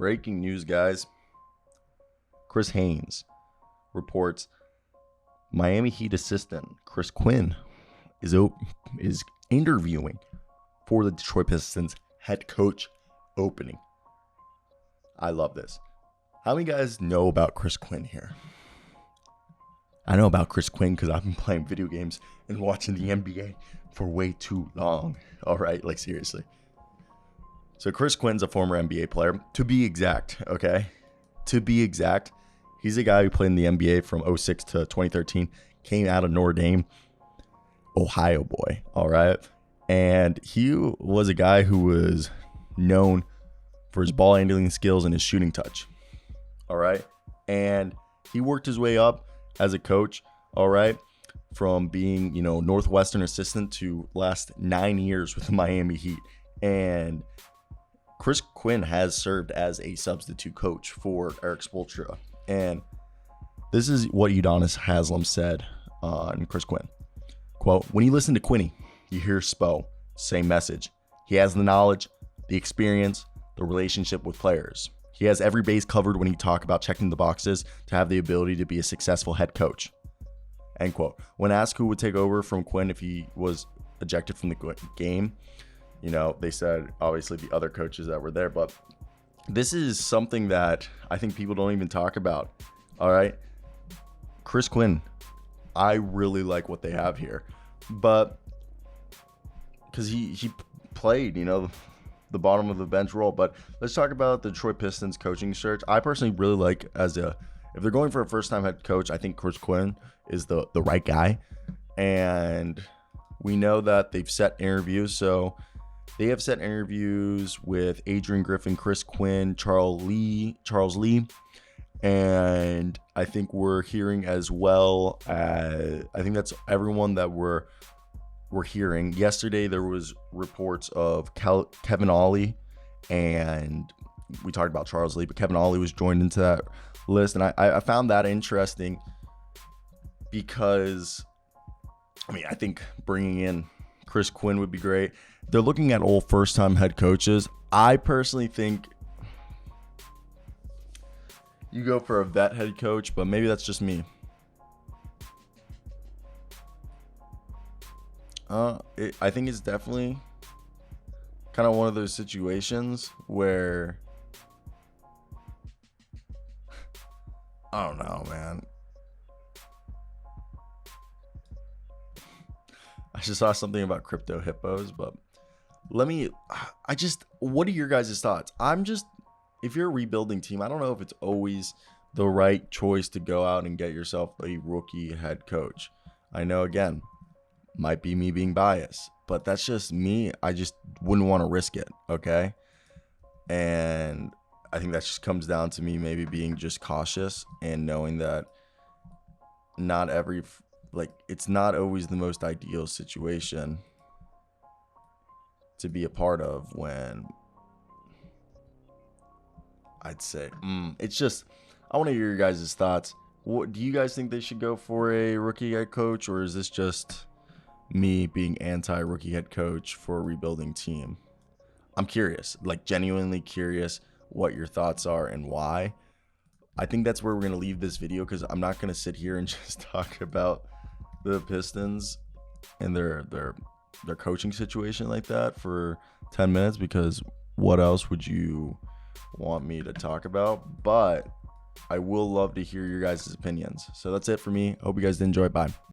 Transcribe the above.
Breaking news, guys. Chris Haynes reports Miami Heat assistant Chris Quinn is interviewing for the Detroit Pistons head coach opening. I love this. How many guys know about Chris Quinn here? I know about Chris Quinn because I've been playing video games and watching the NBA for way too long. All right, like seriously. So Chris Quinn's a former NBA player, to be exact, okay? To be exact, he's a guy who played in the NBA from 2006 to 2013, came out of Notre Dame, Ohio boy, all right? And he was a guy who was known for his ball handling skills and his shooting touch, all right? And he worked his way up as a coach, all right, from being, Northwestern assistant to last 9 years with the Miami Heat. And Chris Quinn has served as a substitute coach for Eric Spoelstra. And this is what Udonis Haslam said on Chris Quinn. Quote, "When you listen to Quinny, you hear Spo, same message. He has the knowledge, the experience, the relationship with players. He has every base covered when he talk about checking the boxes to have the ability to be a successful head coach." End quote. When asked who would take over from Quinn if he was ejected from the game, they said obviously the other coaches that were there. But this is something that I think people don't even talk about. All right. Chris Quinn, I really like what they have here. But because he played, the bottom of the bench role. But let's talk about the Detroit Pistons coaching search. I personally really like if they're going for a first-time head coach, I think Chris Quinn is the right guy. And we know that they've set interviews. So they have set interviews with Adrian Griffin, Chris Quinn, Charles Lee. And I think we're hearing as well as, I think that's everyone that we're hearing. Yesterday, there was reports of Kevin Ollie, and we talked about Charles Lee, but Kevin Ollie was joined into that list. And I found that interesting because, I think bringing in Chris Quinn would be great. They're looking at all first-time head coaches. I personally think you go for a vet head coach, but maybe that's just me. I think it's definitely kind of one of those situations where I don't know, man. I just saw something about crypto hippos, but what are your guys' thoughts? If you're a rebuilding team, I don't know if it's always the right choice to go out and get yourself a rookie head coach. I know, again, might be me being biased, but that's just me. I just wouldn't want to risk it, okay? And I think that just comes down to me maybe being just cautious and knowing that it's not always the most ideal situation to be a part of when I'd say it's just, I want to hear your guys' thoughts. What do you guys think they should go for, a rookie head coach, or is this just me being anti-rookie head coach for a rebuilding team? I'm curious, genuinely curious what your thoughts are and why. I think that's where we're going to leave this video, because I'm not going to sit here and just talk about the Pistons and their coaching situation like that for 10 minutes, because what else would you want me to talk about? But I will love to hear your guys' opinions. So that's it for me. Hope you guys did enjoy. Bye.